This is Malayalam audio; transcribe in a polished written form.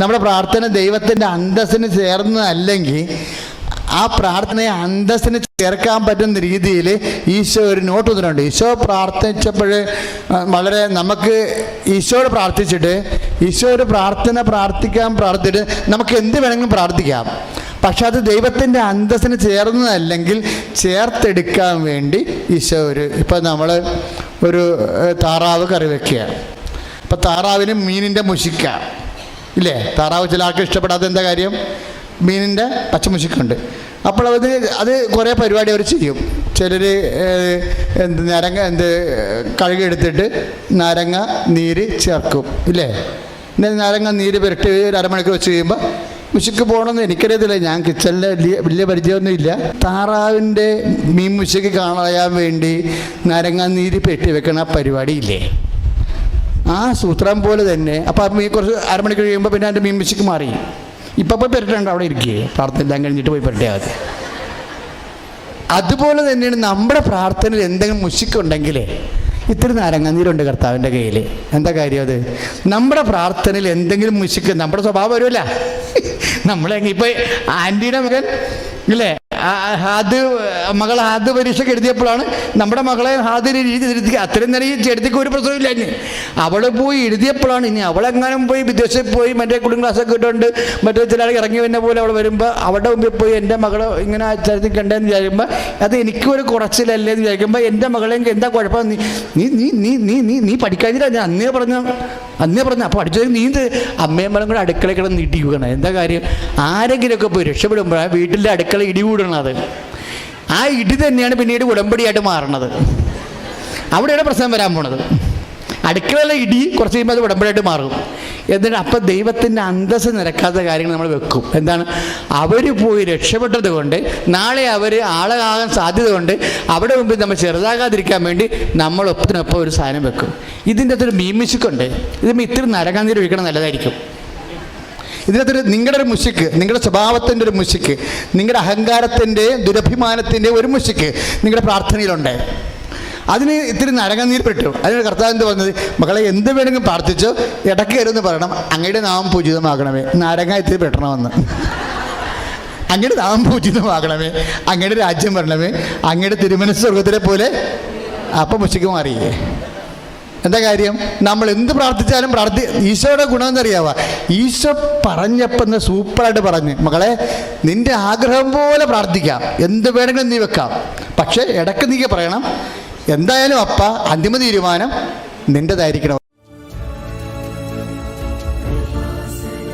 നമ്മുടെ പ്രാർത്ഥന ദൈവത്തിൻ്റെ അന്തസ്സിന് ചേർന്നതല്ലെങ്കിൽ ആ പ്രാർത്ഥനയെ അന്തസ്സിന് ചേർക്കാൻ പറ്റുന്ന രീതിയിൽ ഈശോ ഒരു നോട്ട് തന്നിട്ടുണ്ട്. ഈശോ പ്രാർത്ഥിച്ചപ്പോൾ വളരെ നമുക്ക് ഈശോയോട് പ്രാർത്ഥിച്ചിട്ട് ഈശോ ഒരു പ്രാർത്ഥിച്ചിട്ട് നമുക്ക് എന്ത് വേണമെങ്കിലും പ്രാർത്ഥിക്കാം. പക്ഷെ അത് ദൈവത്തിൻ്റെ അന്തസ്സിന് ചേർന്നതല്ലെങ്കിൽ ചേർത്തെടുക്കാൻ വേണ്ടി ഈശോ ഇപ്പം നമ്മൾ ഒരു താറാവ് കറി വയ്ക്കുക. ഇപ്പം താറാവിന് മീനിൻ്റെ മുശിക്ക ഇല്ലേ? താറാവ് ചില ആൾക്ക് ഇഷ്ടപ്പെടാത്ത എന്താ കാര്യം? മീനിൻ്റെ പച്ചമുശിക്കുണ്ട്. അപ്പോൾ അത് കുറേ പരിപാടി അവർ ചെയ്യും. ചിലർ കഴുകിയെടുത്തിട്ട് നാരങ്ങ നീര് ചേർക്കും ഇല്ലേ? നാരങ്ങ നീര് പുരട്ടി ഒരു അരമണിക്കൂർ വെച്ച് കഴിയുമ്പോൾ മുശിക്ക് പോകണമെന്ന് എനിക്കറിയത്തില്ല, ഞാൻ കിച്ചണിൽ വലിയ പരിചയമൊന്നുമില്ല. താറാവിൻ്റെ മീൻ മുശിക്ക് കാണാൻ വേണ്ടി നാരങ്ങ നീര് പെട്ടി വെക്കണ പരിപാടിയില്ലേ? ആ സൂത്രം പോലെ തന്നെ. അപ്പം കുറച്ച് അരമണിക്കൂർ കഴിയുമ്പോൾ പിന്നെ എൻ്റെ മീൻ മുശിക്ക് മാറി. ഇപ്പം പോയി പെരട്ടുണ്ട്, അവിടെ ഇരിക്കുകയെ പ്രാർത്ഥന കഴിഞ്ഞിട്ട് പോയി പെരട്ടിയാൽ മതി. അതുപോലെ തന്നെയാണ് നമ്മുടെ പ്രാർത്ഥനയിൽ എന്തെങ്കിലും മുശിക്കുണ്ടെങ്കിൽ ഇത്തിരി നാരങ്ങാനീരുണ്ട് കർത്താവിൻ്റെ കയ്യിൽ. എന്താ കാര്യം? അത് നമ്മുടെ പ്രാർത്ഥനയിൽ എന്തെങ്കിലും മുശിക്ക് നമ്മുടെ സ്വഭാവം വരുമല്ല. നമ്മളെങ്കിൽ ഇപ്പോൾ ആൻറ്റിയുടെ മകൻ ഇല്ലേ, മകൾ ഹാദ് പരീക്ഷയ്ക്ക് എഴുതിയപ്പോഴാണ് നമ്മുടെ മകളെ ഹാദിന് എഴുതി. അത്രയും നേരം ഈ ചെടുത്തിക്ക് ഒരു പ്രശ്നമില്ല. ഇനി അവൾ പോയി എഴുതിയപ്പോഴാണ്, ഇനി അവളെങ്ങാനും പോയി വിദേശത്ത് പോയി മറ്റേ കുടുംബ ക്ലാസ്സൊക്കെ ഇട്ടുകൊണ്ട് മറ്റേ ചില ഇറങ്ങി വന്ന പോലെ അവൾ വരുമ്പോൾ അവളുടെ മുമ്പിൽ പോയി എൻ്റെ മകളെ ഇങ്ങനെ ചരിത്രം കണ്ടതെന്ന് വിചാരിക്കുമ്പോൾ അത് എനിക്കൊരു കുറച്ചിലല്ലേ എന്ന് വിചാരിക്കുമ്പോൾ എൻ്റെ മകളെ എന്താ കുഴപ്പം? നീ പഠിക്കാഞ്ഞില്ല, ഞാൻ അന്നേ പറഞ്ഞു. അപ്പോൾ പഠിച്ചത് നീ അമ്മയും മകളും കൂടെ അടുക്കളയിൽ കിടന്ന് നീട്ടിക്കുകയാണ്. എന്താ കാര്യം? ആരെങ്കിലുമൊക്കെ പോയി രക്ഷപ്പെടുമ്പോഴാണ് വീട്ടിലെ അടുക്കള ഇടി കൂടണത്. ആ ഇടി തന്നെയാണ് പിന്നീട് ഉടമ്പടിയായിട്ട് മാറണത്. അവിടെയാണ് പ്രശ്നം വരാൻ പോണത്. അടുക്കളയിലെ ഇടി കുറച്ച് കഴിയുമ്പോൾ അത് ഉടമ്പടിയായിട്ട് മാറും. എന്നിട്ട് അപ്പം ദൈവത്തിൻ്റെ അന്തസ്സ് നിരക്കാത്ത കാര്യങ്ങൾ നമ്മൾ വെക്കും. എന്താണ്? അവർ പോയി രക്ഷപ്പെട്ടത് കൊണ്ട് നാളെ അവർ ആളാകാൻ സാധ്യത കൊണ്ട് അവിടെ മുമ്പിൽ നമ്മൾ ചെറുതാകാതിരിക്കാൻ വേണ്ടി നമ്മൾ ഒപ്പത്തിനൊപ്പം ഒരു സാധനം വെക്കും. ഇതിൻ്റെ അകത്തൊരു മീമിശുക്കുണ്ട്. ഇതിപ്പോൾ ഇത്തിരി നരകാന്തീര് ഒഴിക്കണം, നല്ലതായിരിക്കും. ഇതിനകത്തൊരു നിങ്ങളുടെ ഒരു മുശിക്ക്, നിങ്ങളുടെ സ്വഭാവത്തിൻ്റെ ഒരു മുശിക്ക്, നിങ്ങളുടെ അഹങ്കാരത്തിൻ്റെ ദുരഭിമാനത്തിൻ്റെ ഒരു മുശിക്ക് നിങ്ങളുടെ പ്രാർത്ഥനയിലുണ്ട്. അതിന് ഇത്തിരി നരകനീര് പെട്ടു. അതിന് കർത്താവ് എന്ത് വന്നത്? മകളെ എന്ത് വേണമെങ്കിലും പ്രാർത്ഥിച്ചോ, ഇടയ്ക്ക് കയറുമെന്ന് പറയണം, അങ്ങയുടെ നാമം പൂജിതമാകണമേ, നാരങ്ങ ഇത്തിരി പെട്ടണമെന്ന്. അങ്ങയുടെ നാമം പൂജിതമാകണമേ, അങ്ങയുടെ രാജ്യം വരണമേ, അങ്ങയുടെ തിരുമനസ് സ്വർഗത്തിലെ പോലെ. അപ്പം മുശിക്ക് മാറിയേ. എന്താ കാര്യം? നമ്മൾ എന്ത് പ്രാർത്ഥിച്ചാലും ഈശോയുടെ ഗുണം എന്നറിയാവാ. ഈശോ പറഞ്ഞപ്പം സൂപ്പറായിട്ട് പറഞ്ഞ്, മകളെ നിന്റെ ആഗ്രഹം പോലെ പ്രാർത്ഥിക്കാം, എന്ത് വേണമെങ്കിലും നീ വെക്കാം, പക്ഷേ ഇടയ്ക്ക് നീ പറയണം എന്തായാലും അപ്പ അന്തിമ തീരുമാനം നിൻ്റെതായിരിക്കണം.